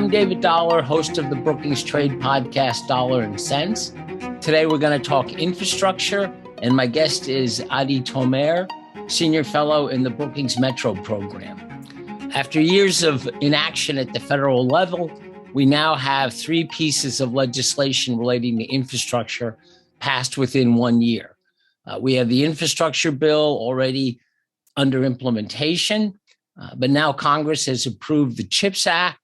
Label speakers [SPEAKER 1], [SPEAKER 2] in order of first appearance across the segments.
[SPEAKER 1] I'm David Dollar, host of the Brookings Trade podcast, Dollar and Cents. Today, we're going to talk infrastructure, and my guest is Adie Tomer, Senior Fellow in the Brookings Metro program. After years of inaction at the federal level, we now have three pieces of legislation relating to infrastructure passed within 1 year. We have the infrastructure bill already under implementation, but now Congress has approved the CHIPS Act,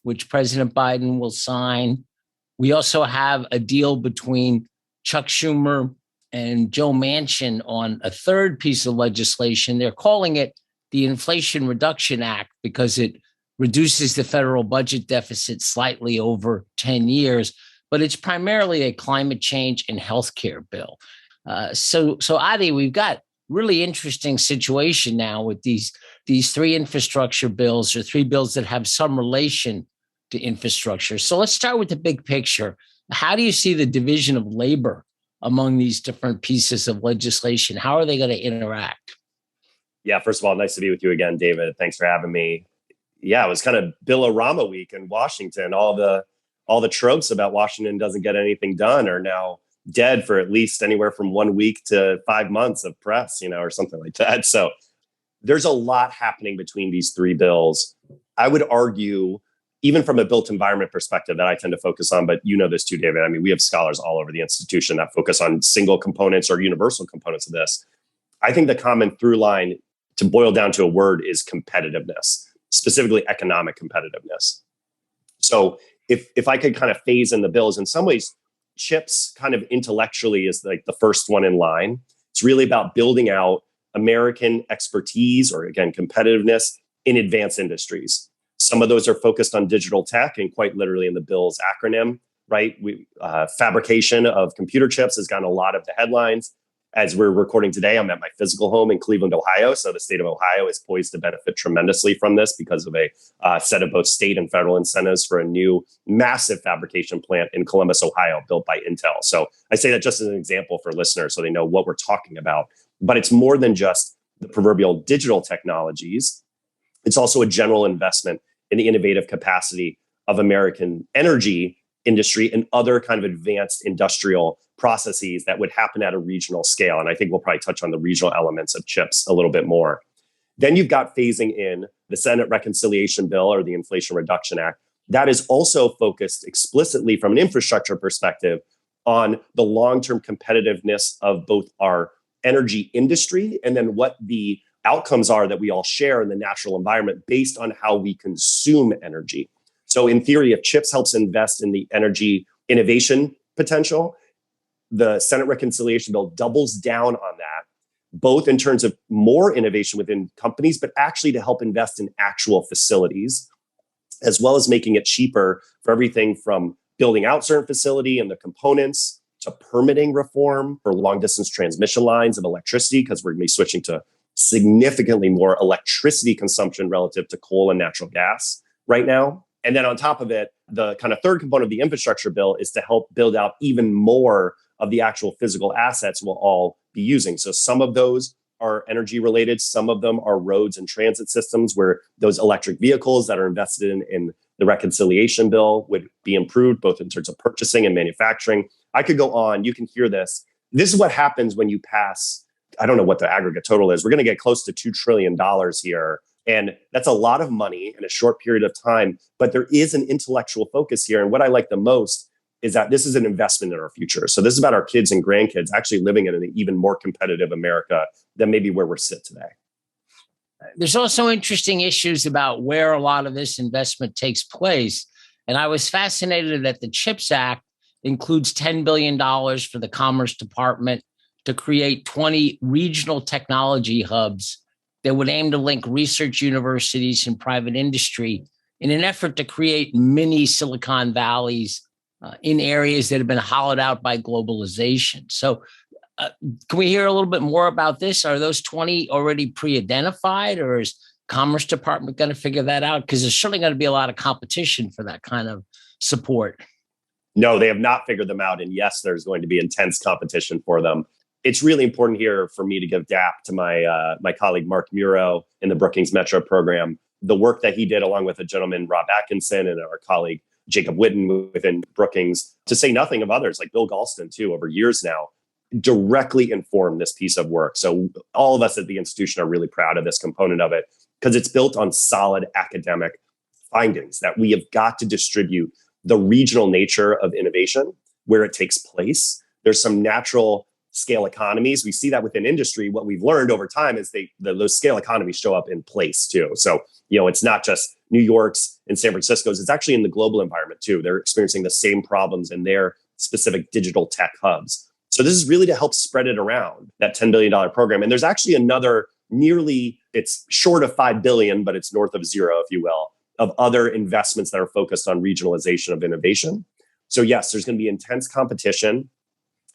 [SPEAKER 1] which President Biden will sign. We also have a deal between Chuck Schumer and Joe Manchin on a third piece of legislation. They're calling it the Inflation Reduction Act because it reduces the federal budget deficit slightly over 10 years, but it's primarily a climate change and healthcare bill. So Adie, we've got really interesting situation now with these three infrastructure bills, or three bills that have some relation to infrastructure. So let's start with the big picture. How do you see the division of labor among these different pieces of legislation? How are they going to interact?
[SPEAKER 2] Yeah, first of all, nice to be with you again, David. Thanks for having me. Yeah, it was kind of Bill-O-Rama week in Washington. All the tropes about Washington doesn't get anything done are now dead for at least anywhere from 1 week to 5 months of press, or something like that. So there's a lot happening between these three bills. I would argue, even from a built environment perspective that I tend to focus on, but you know this too, David. I mean, we have scholars all over the institution that focus on single components or universal components of this. I think the common through line, to boil down to a word, is competitiveness, specifically economic competitiveness. So if I could kind of phase in the bills, in some ways, CHIPS kind of intellectually is like the first one in line. It's really about building out American expertise, or again, competitiveness in advanced industries. Some of those are focused on digital tech, and quite literally in the bill's acronym, right? Fabrication of computer chips has gotten a lot of the headlines. As we're recording today, I'm at my physical home in Cleveland, Ohio. So the state of Ohio is poised to benefit tremendously from this because of a set of both state and federal incentives for a new massive fabrication plant in Columbus, Ohio, built by Intel. So I say that just as an example for listeners so they know what we're talking about. But it's more than just the proverbial digital technologies. It's also a general investment in the innovative capacity of American energy industry and other kind of advanced industrial processes that would happen at a regional scale. And I think we'll probably touch on the regional elements of CHIPS a little bit more. Then you've got phasing in the Senate Reconciliation Bill, or the Inflation Reduction Act. That is also focused explicitly from an infrastructure perspective on the long-term competitiveness of both our energy industry and then what the outcomes are that we all share in the natural environment based on how we consume energy. So in theory, if CHIPS helps invest in the energy innovation potential, the Senate Reconciliation Bill doubles down on that, both in terms of more innovation within companies, but actually to help invest in actual facilities, as well as making it cheaper for everything from building out certain facility and the components to permitting reform for long distance transmission lines of electricity, because we're going to be switching to significantly more electricity consumption relative to coal and natural gas right now. And then on top of it, the kind of third component of the infrastructure bill is to help build out even more of the actual physical assets we'll all be using. So some of those are energy related. Some of them are roads and transit systems, where those electric vehicles that are invested in the reconciliation bill would be improved, both in terms of purchasing and manufacturing. I could go on. You can hear this. This is what happens when you pass, I don't know what the aggregate total is. We're going to get close to $2 trillion here. And that's a lot of money in a short period of time. But there is an intellectual focus here. And what I like the most is that this is an investment in our future. So this is about our kids and grandkids actually living in an even more competitive America than maybe where we're sit today.
[SPEAKER 1] There's also interesting issues about where a lot of this investment takes place. And I was fascinated that the CHIPS Act includes $10 billion for the Commerce Department to create 20 regional technology hubs that would aim to link research universities and private industry in an effort to create mini Silicon Valleys in areas that have been hollowed out by globalization. So can we hear a little bit more about this? Are those 20 already pre-identified, or is Commerce Department going to figure that out? Because there's certainly going to be a lot of competition for that kind of support.
[SPEAKER 2] No, they have not figured them out. And yes, there's going to be intense competition for them. It's really important here for me to give DAP to my colleague, Mark Muro, in the Brookings Metro program. the work that he did along with a gentleman, Rob Atkinson, and our colleague, Jacob Whitten within Brookings, to say nothing of others like Bill Galston too, over years now, directly informed this piece of work. So all of us at the institution are really proud of this component of it because it's built on solid academic findings that we have got to distribute the regional nature of innovation where it takes place. There's some natural scale economies. We see that within industry. What we've learned over time is those scale economies show up in place too. So, it's not just New York's and San Francisco's, it's actually in the global environment too. They're experiencing the same problems in their specific digital tech hubs. So this is really to help spread it around, that $10 billion program. And there's actually another it's short of 5 billion, but it's north of zero, if you will, of other investments that are focused on regionalization of innovation. So yes, there's going to be intense competition,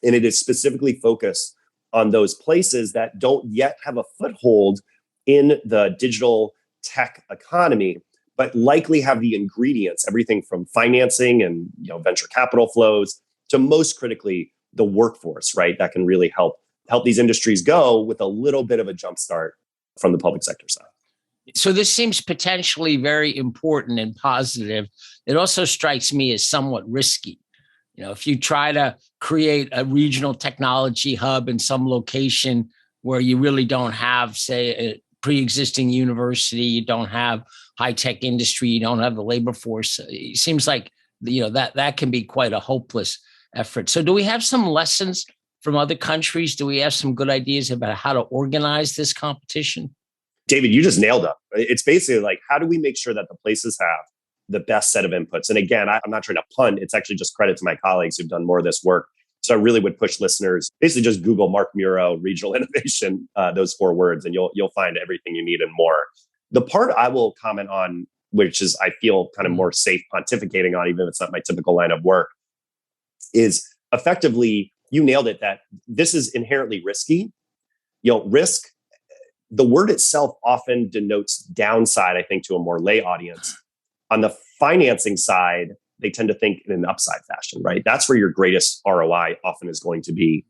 [SPEAKER 2] and it is specifically focused on those places that don't yet have a foothold in the digital tech economy, but likely have the ingredients, everything from financing and venture capital flows to most critically the workforce, right? That can really help these industries go with a little bit of a jump start from the public sector side.
[SPEAKER 1] So this seems potentially very important and positive. It also strikes me as somewhat risky. If you try to create a regional technology hub in some location where you really don't have, say, a pre-existing university, you don't have high-tech industry, you don't have the labor force, it seems like that can be quite a hopeless effort. So do we have some lessons from other countries? Do we have some good ideas about how to organize this competition?
[SPEAKER 2] David, you just nailed it. It's basically like, how do we make sure that the places have the best set of inputs? And again, I'm not trying to punt. It's actually just credit to my colleagues who've done more of this work. So I really would push listeners, basically just Google Mark Muro, regional innovation, those 4 words, and you'll find everything you need and more. The part I will comment on, which is I feel kind of more safe pontificating on, even if it's not my typical line of work, is effectively, you nailed it, that this is inherently risky. Risk, the word itself often denotes downside, I think, to a more lay audience. On the financing side, they tend to think in an upside fashion, right? That's where your greatest ROI often is going to be.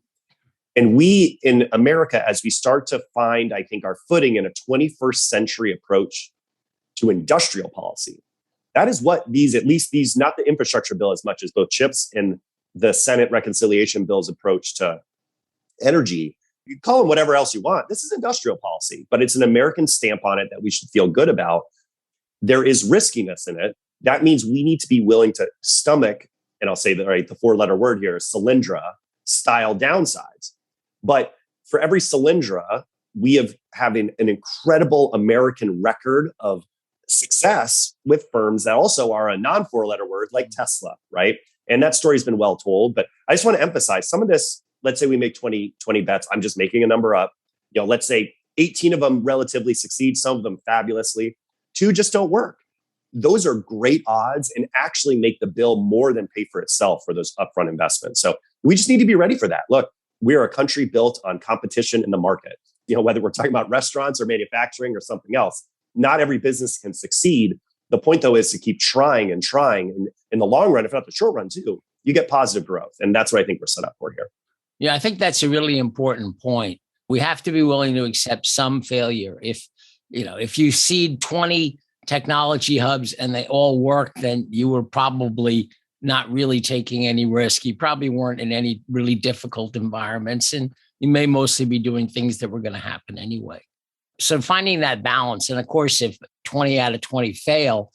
[SPEAKER 2] And we in America, as we start to find, I think, our footing in a 21st century approach to industrial policy, that is what at least these, not the infrastructure bill as much as both CHIPS and the Senate reconciliation bill's approach to energy, you call them whatever else you want. This is industrial policy, but it's an American stamp on it that we should feel good about. There is riskiness in it. That means we need to be willing to stomach, and I'll say that, right, the 4-letter word here is Solyndra style downsides. But for every Solyndra, we have having an incredible American record of success with firms that also are a non-4-letter word like Tesla, right? And that story's been well told. But I just want to emphasize some of this. Let's say we make 20 bets. I'm just making a number up. Let's say 18 of them relatively succeed, some of them fabulously. 2 just don't work. Those are great odds and actually make the bill more than pay for itself for those upfront investments. So we just need to be ready for that. Look, we are a country built on competition in the market. Whether we're talking about restaurants or manufacturing or something else, not every business can succeed. The point, though, is to keep trying and trying. And in the long run, if not the short run, too, you get positive growth. And that's what I think we're set up for here.
[SPEAKER 1] Yeah, I think that's a really important point. We have to be willing to accept some failure. If you seed 20 technology hubs and they all work, then you were probably not really taking any risk. You probably weren't in any really difficult environments, and you may mostly be doing things that were going to happen anyway. So finding that balance, and of course, if 20 out of 20 fail,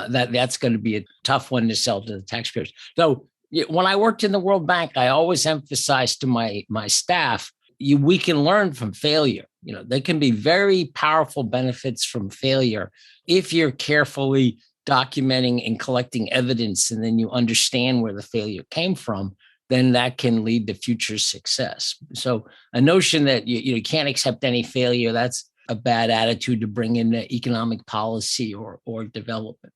[SPEAKER 1] that's going to be a tough one to sell to the taxpayers. So when I worked in the World Bank, I always emphasized to my staff, we can learn from failure. There can be very powerful benefits from failure if you're carefully documenting and collecting evidence, and then you understand where the failure came from, then that can lead to future success. So a notion that you can't accept any failure, that's a bad attitude to bring in economic policy or development.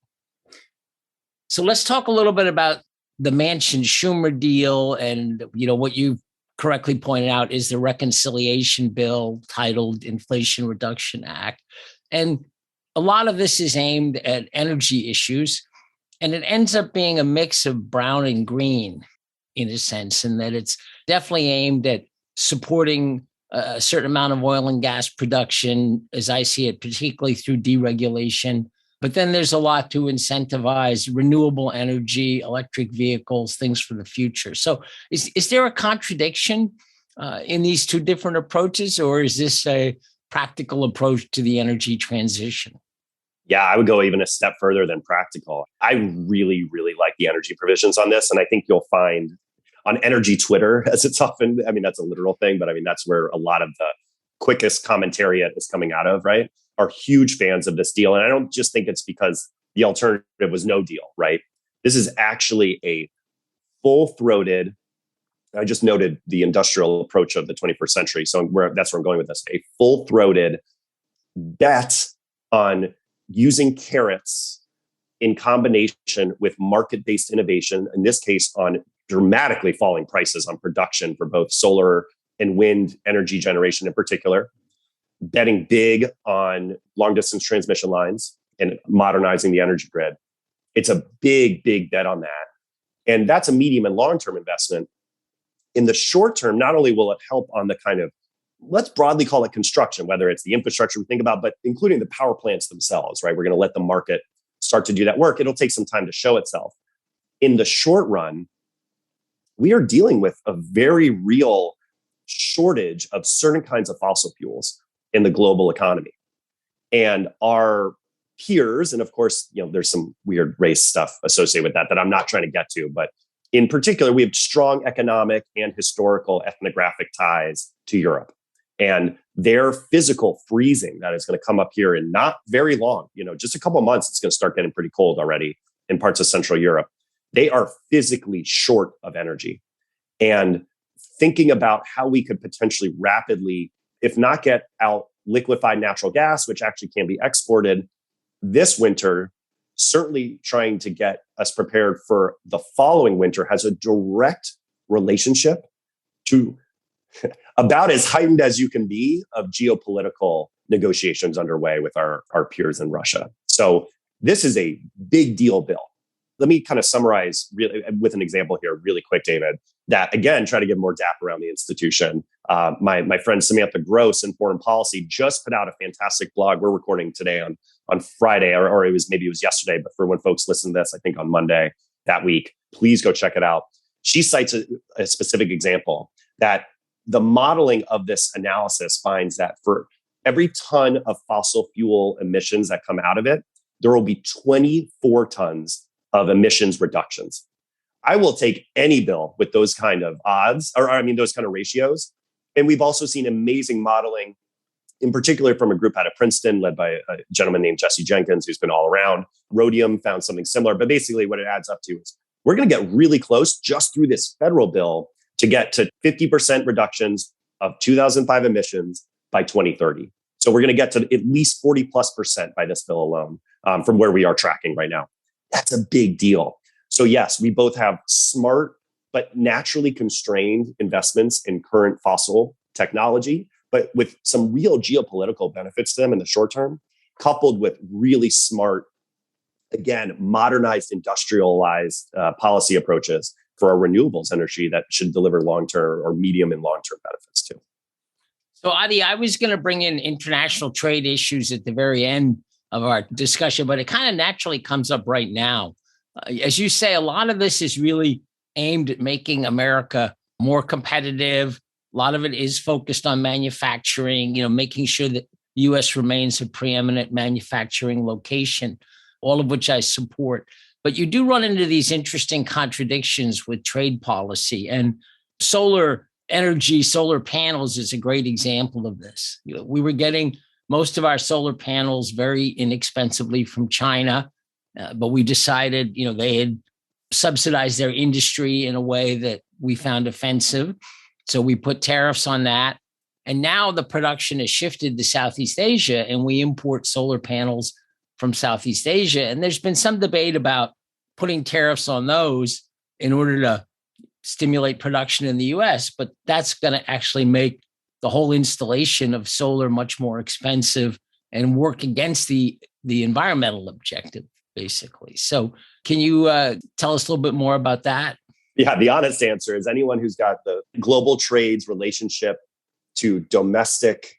[SPEAKER 1] So let's talk a little bit about the Manchin-Schumer deal, and what you correctly pointed out is the reconciliation bill titled Inflation Reduction Act. And a lot of this is aimed at energy issues, and it ends up being a mix of brown and green in a sense, in that it's definitely aimed at supporting a certain amount of oil and gas production, as I see it, particularly through deregulation. But then there's a lot to incentivize renewable energy, electric vehicles, things for the future. So is there a contradiction in these two different approaches, or is this a practical approach to the energy transition?
[SPEAKER 2] Yeah, I would go even a step further than practical. I really, really like the energy provisions on this. And I think you'll find on energy Twitter, as it's often, I mean, that's a literal thing, but I mean, that's where a lot of the quickest commentariat is coming out of, right? Are huge fans of this deal. And I don't just think it's because the alternative was no deal, right? This is actually a full-throated, I just noted the industrial approach of the 21st century. So that's where I'm going with this. A full-throated bet on using carrots in combination with market-based innovation, in this case on dramatically falling prices on production for both solar and wind energy generation in particular, betting big on long-distance transmission lines and modernizing the energy grid. It's a big, big bet on that. And that's a medium and long-term investment. In the short term, not only will it help on the kind of, let's broadly call it construction, whether it's the infrastructure we think about, but including the power plants themselves, right? We're going to let the market start to do that work. It'll take some time to show itself. In the short run, we are dealing with a very real shortage of certain kinds of fossil fuels in the global economy. And our peers, and of course, there's some weird race stuff associated with that I'm not trying to get to, but in particular, we have strong economic and historical ethnographic ties to Europe. And their physical freezing that is going to come up here in not very long, just a couple of months, it's going to start getting pretty cold already in parts of Central Europe. They are physically short of energy. And thinking about how we could potentially rapidly, if not get out liquefied natural gas, which actually can be exported this winter, certainly trying to get us prepared for the following winter has a direct relationship to about as heightened as you can be of geopolitical negotiations underway with our peers in Russia. So this is a big deal bill. Let me kind of summarize really with an example here really quick, David, that again, try to give more dap around the institution. My friend Samantha Gross in Foreign Policy just put out a fantastic blog. We're recording today on Friday, or it was yesterday, but for when folks listen to this, I think on Monday that week, please go check it out. She cites a specific example that the modeling of this analysis finds that for every ton of fossil fuel emissions that come out of it, there will be 24 tons of emissions reductions. I will take any bill with those kind of odds, those kind of ratios. And we've also seen amazing modeling, in particular from a group out of Princeton led by a gentleman named Jesse Jenkins, who's been all around. Rhodium found something similar. But basically what it adds up to is we're going to get really close just through this federal bill to get to 50% reductions of 2005 emissions by 2030. So we're going to get to at least 40+% by this bill alone from where we are tracking right now. That's a big deal. So yes, we both have smart but naturally constrained investments in current fossil technology, but with some real geopolitical benefits to them in the short term, coupled with really smart, again, modernized, industrialized policy approaches for our renewables energy that should deliver long-term or medium and long-term benefits too.
[SPEAKER 1] So Adie, I was going to bring in international trade issues at the very end of our discussion, but it kind of naturally comes up right now. As you say, a lot of this is really aimed at making America more competitive. A lot of it is focused on manufacturing, making sure that the U.S. remains a preeminent manufacturing location, all of which I support. But you do run into these interesting contradictions with trade policy, and solar energy, solar panels is a great example of this. We were getting most of our solar panels very inexpensively from China, but we decided, they had subsidized their industry in a way that we found offensive. So we put tariffs on that. And now the production has shifted to Southeast Asia, and we import solar panels from Southeast Asia. And there's been some debate about putting tariffs on those in order to stimulate production in the US, but that's going to actually make the whole installation of solar much more expensive and work against the environmental objective, basically. So can you tell us a little bit more about that?
[SPEAKER 2] Yeah, the honest answer is anyone who's got the global trades relationship to domestic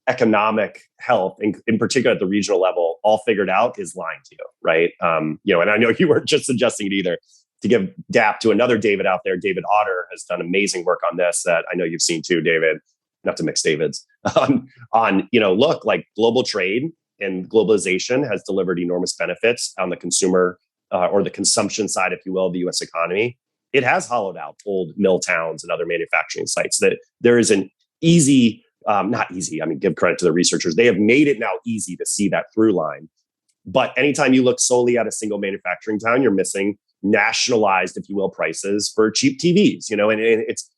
[SPEAKER 2] economic health, in particular at the regional level, all figured out is lying to you, right? And I know you weren't just suggesting it either. To give DAP to another David out there, David Otter has done amazing work on this that I know you've seen too, David. Not to mix Davids look, like global trade and globalization has delivered enormous benefits on the consumer or the consumption side, if you will, of the U.S. economy. It has hollowed out old mill towns and other manufacturing sites. That there is an easy, not easy. I mean, give credit to the researchers. They have made it now easy to see that through line. But anytime you look solely at a single manufacturing town, you're missing nationalized, if you will, prices for cheap TVs. And it's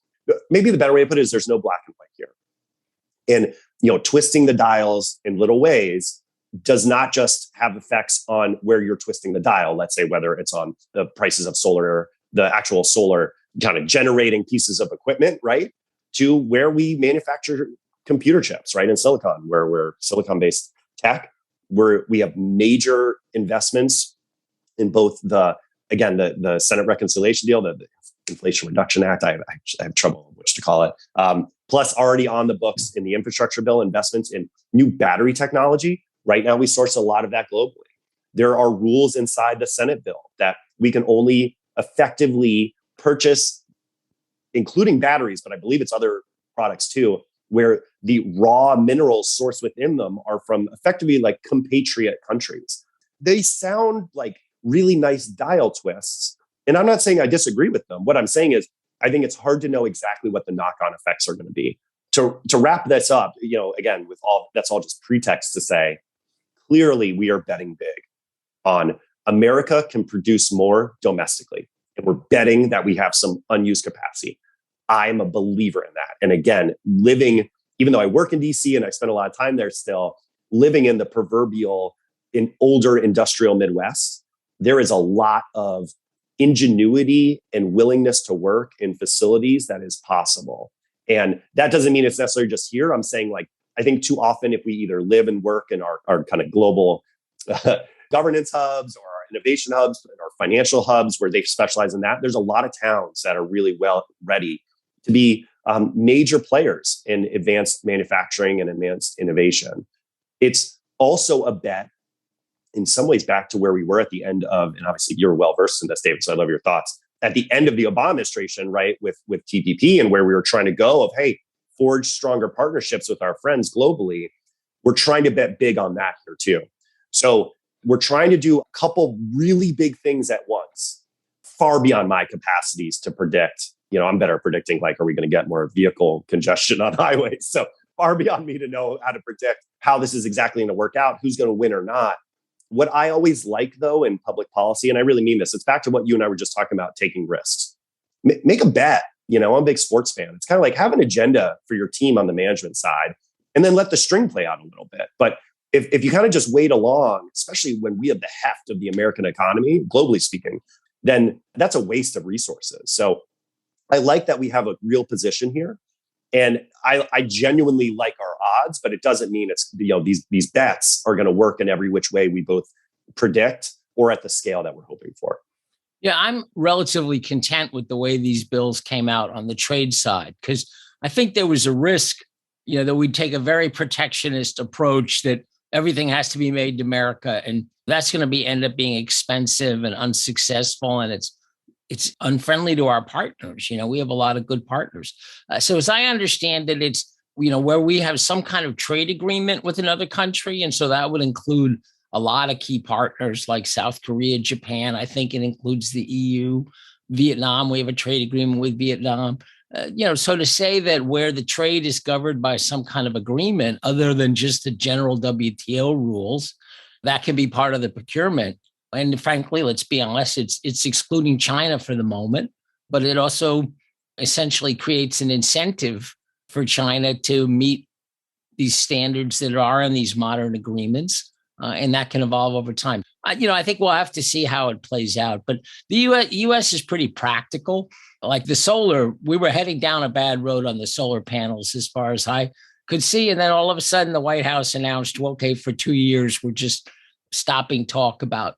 [SPEAKER 2] maybe the better way to put it is there's no black and white here. And twisting the dials in little ways does not just have effects on where you're twisting the dial. Let's say whether it's on the prices of solar, the actual solar kind of generating pieces of equipment, right? To where we manufacture computer chips, right? In silicon, where we're silicon-based tech, where we have major investments in both the Senate reconciliation deal, the Inflation Reduction Act. I have trouble which to call it. Plus already on the books in the infrastructure bill, investments in new battery technology. Right now, we source a lot of that globally. There are rules inside the Senate bill that we can only effectively purchase, including batteries, but I believe it's other products too, where the raw minerals sourced within them are from effectively like compatriot countries. They sound like really nice dial twists. And I'm not saying I disagree with them. What I'm saying is, I think it's hard to know exactly what the knock-on effects are going to be. To wrap this up, again, that's all just pretext to say, clearly we are betting big on America can produce more domestically. And we're betting that we have some unused capacity. I'm a believer in that. And again, even though I work in DC and I spend a lot of time there still, living in the proverbial in older industrial Midwest, there is a lot of ingenuity and willingness to work in facilities that is possible. And that doesn't mean it's necessarily just here. I'm saying, I think too often if we either live and work in our kind of global governance hubs or our innovation hubs or financial hubs where they specialize in that, there's a lot of towns that are really well ready to be major players in advanced manufacturing and advanced innovation. It's also a bet in some ways back to where we were at the end of, and obviously you're well versed in this, David, so I love your thoughts, at the end of the Obama administration, right, with TPP and where we were trying to go of, hey, forge stronger partnerships with our friends globally. We're trying to bet big on that here too. So we're trying to do a couple really big things at once, far beyond my capacities to predict. I'm better at predicting, are we going to get more vehicle congestion on highways? So far beyond me to know how to predict how this is exactly going to work out, who's going to win or not. What I always like, though, in public policy, and I really mean this, it's back to what you and I were just talking about, taking risks. Make a bet. I'm a big sports fan. It's kind of like have an agenda for your team on the management side and then let the string play out a little bit. But if you kind of just wait along, especially when we have the heft of the American economy, globally speaking, then that's a waste of resources. So I like that we have a real position here. And I genuinely like our odds, but it doesn't mean it's these bets are going to work in every which way we both predict or at the scale that we're hoping for.
[SPEAKER 1] Yeah, I'm relatively content with the way these bills came out on the trade side, because I think there was a risk, that we'd take a very protectionist approach that everything has to be made in America, and that's going to end up being expensive and unsuccessful, and it's unfriendly to our partners. We have a lot of good partners. So as I understand it, it's, where we have some kind of trade agreement with another country. And so that would include a lot of key partners like South Korea, Japan. I think it includes the EU, Vietnam. We have a trade agreement with Vietnam. So to say that where the trade is governed by some kind of agreement other than just the general WTO rules, that can be part of the procurement. And frankly, let's be honest, it's excluding China for the moment, but it also essentially creates an incentive for China to meet these standards that are in these modern agreements, and that can evolve over time. I think we'll have to see how it plays out. But the U.S. is pretty practical. Like the solar, we were heading down a bad road on the solar panels as far as I could see. And then all of a sudden, the White House announced, well, okay, for 2 years, we're just stopping talk about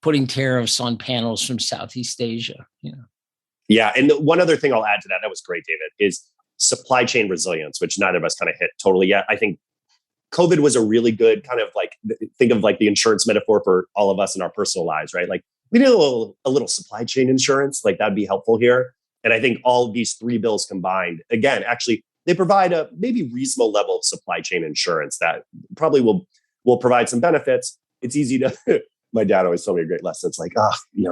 [SPEAKER 1] putting tariffs on panels from Southeast Asia.
[SPEAKER 2] Yeah. And one other thing I'll add to that was great, David, is supply chain resilience, which neither of us kind of hit totally yet. I think COVID was a really good kind of like, think of like the insurance metaphor for all of us in our personal lives, right? Like we need a little supply chain insurance, like that'd be helpful here. And I think all of these three bills combined, again, actually, they provide a maybe reasonable level of supply chain insurance that probably will provide some benefits. It's easy to, my dad always told me a great lesson. It's like,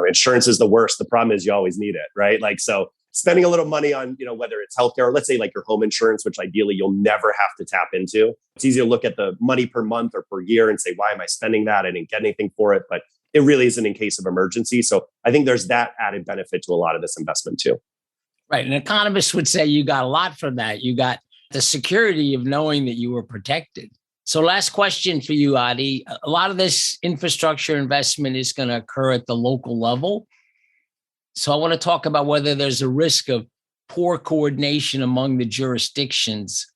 [SPEAKER 2] insurance is the worst. The problem is you always need it, right? Like, so spending a little money on, whether it's healthcare or let's say like your home insurance, which ideally you'll never have to tap into. It's easy to look at the money per month or per year and say, why am I spending that? I didn't get anything for it, but it really isn't in case of emergency. So I think there's that added benefit to a lot of this investment too.
[SPEAKER 1] Right. An economist would say you got a lot from that. You got the security of knowing that you were protected. So last question for you, Adie. A lot of this infrastructure investment is going to occur at the local level. So I want to talk about whether there's a risk of poor coordination among the jurisdictions.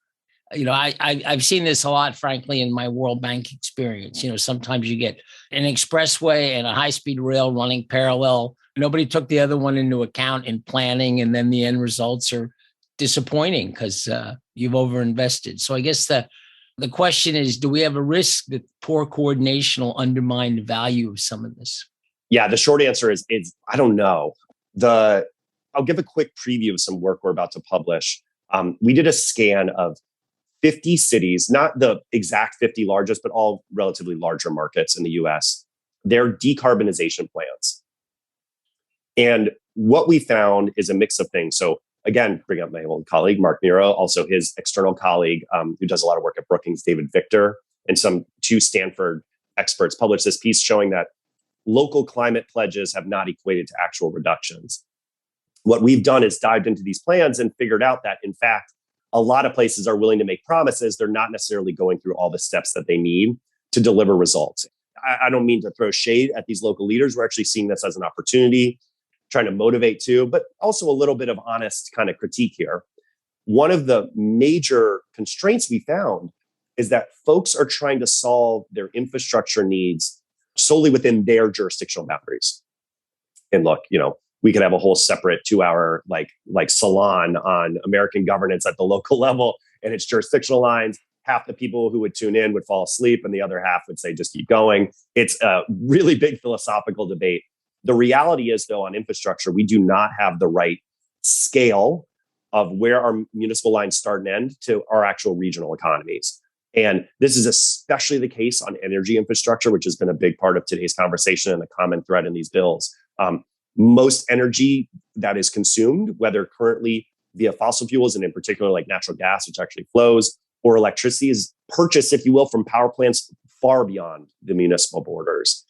[SPEAKER 1] I've seen this a lot, frankly, in my World Bank experience. Sometimes you get an expressway and a high-speed rail running parallel. Nobody took the other one into account in planning, and then the end results are disappointing because you've overinvested. So I guess the question is, do we have a risk that poor coordination will undermine the value of some of this?
[SPEAKER 2] Yeah, the short answer is I don't know. I'll give a quick preview of some work we're about to publish. We did a scan of 50 cities, not the exact 50 largest, but all relatively larger markets in the US, their decarbonization plans. And what we found is a mix of things. So again, bring up my old colleague, Mark Nero, also his external colleague who does a lot of work at Brookings, David Victor, and some two Stanford experts published this piece showing that local climate pledges have not equated to actual reductions. What we've done is dived into these plans and figured out that, in fact, a lot of places are willing to make promises. They're not necessarily going through all the steps that they need to deliver results. I don't mean to throw shade at these local leaders. We're actually seeing this as an opportunity, trying to motivate too, but also a little bit of honest kind of critique here. One of the major constraints we found is that folks are trying to solve their infrastructure needs solely within their jurisdictional boundaries. And look, we could have a whole separate 2-hour like salon on American governance at the local level and its jurisdictional lines. Half the people who would tune in would fall asleep and the other half would say, just keep going. It's a really big philosophical debate. The reality is, though, on infrastructure, we do not have the right scale of where our municipal lines start and end to our actual regional economies. And this is especially the case on energy infrastructure, which has been a big part of today's conversation and the common thread in these bills. Most energy that is consumed, whether currently via fossil fuels and in particular like natural gas, which actually flows, or electricity is purchased, if you will, from power plants far beyond the municipal borders.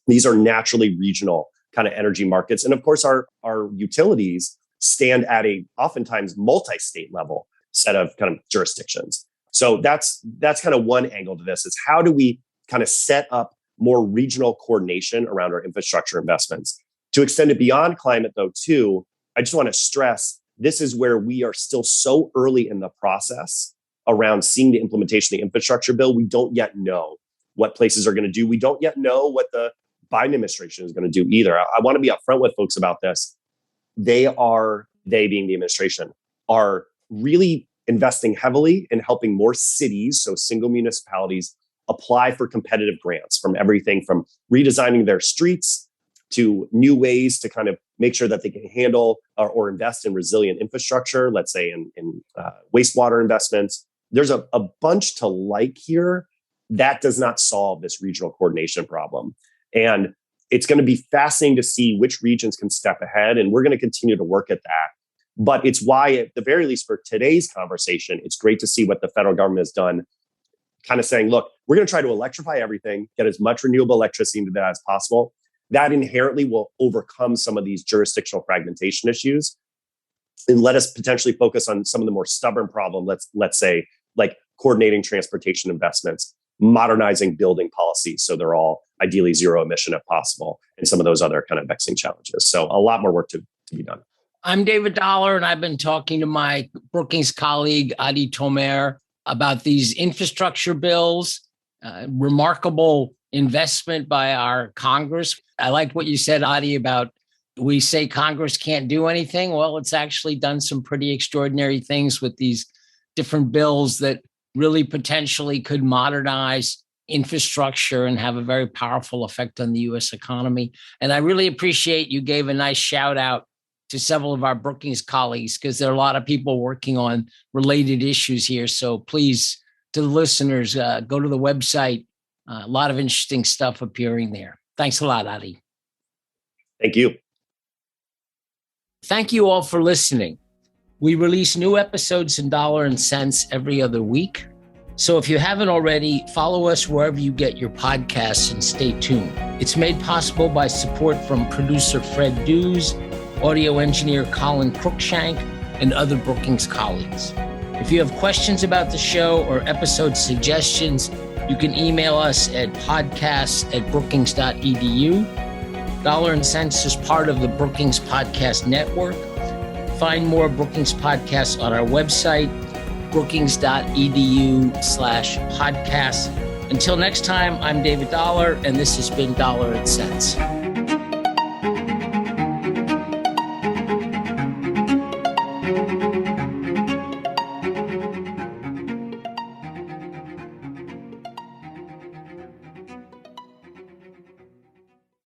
[SPEAKER 2] These are naturally regional kind of energy markets. And of course, our utilities stand at a oftentimes multi-state level set of kind of jurisdictions. So that's kind of one angle to this is how do we kind of set up more regional coordination around our infrastructure investments? To extend it beyond climate, though, too, I just want to stress this is where we are still so early in the process around seeing the implementation of the infrastructure bill. We don't yet know what places are going to do. We don't yet know what the Biden administration is going to do either. I want to be upfront with folks about this. They being the administration, are really investing heavily in helping more cities, so single municipalities, apply for competitive grants from everything from redesigning their streets to new ways to kind of make sure that they can handle or invest in resilient infrastructure, let's say in wastewater investments. There's a bunch to like here. That does not solve this regional coordination problem. And it's going to be fascinating to see which regions can step ahead. And we're going to continue to work at that. But it's why, at the very least for today's conversation, it's great to see what the federal government has done, kind of saying, look, we're going to try to electrify everything, get as much renewable electricity into that as possible. That inherently will overcome some of these jurisdictional fragmentation issues and let us potentially focus on some of the more stubborn problems, let's say, like coordinating transportation investments, modernizing building policies so they're all ideally zero emission if possible, and some of those other kind of vexing challenges. So a lot more work to be done.
[SPEAKER 1] I'm David Dollar, and I've been talking to my Brookings colleague, Adie Tomer, about these infrastructure bills, remarkable investment by our Congress. I like what you said, Adie, about We say Congress can't do anything. Well, it's actually done some pretty extraordinary things with these different bills that really potentially could modernize infrastructure and have a very powerful effect on the U.S. economy. And I really appreciate you gave a nice shout out to several of our Brookings colleagues, because there are a lot of people working on related issues here. So please, to the listeners, go to the website. A lot of interesting stuff appearing there. Thanks a lot, Adie.
[SPEAKER 2] Thank you.
[SPEAKER 1] Thank you all for listening. We release new episodes in dollar and cents every other week. So if you haven't already, follow us wherever you get your podcasts and stay tuned. It's made possible by support from producer Fred Dews, audio engineer Colin Cruikshank, and other Brookings colleagues. If you have questions about the show or episode suggestions, you can email us at podcasts@brookings.edu. Dollar and Cents is part of the Brookings Podcast Network. Find more Brookings podcasts on our website, brookings.edu/podcasts. Until next time, I'm David Dollar, and this has been Dollar and Cents.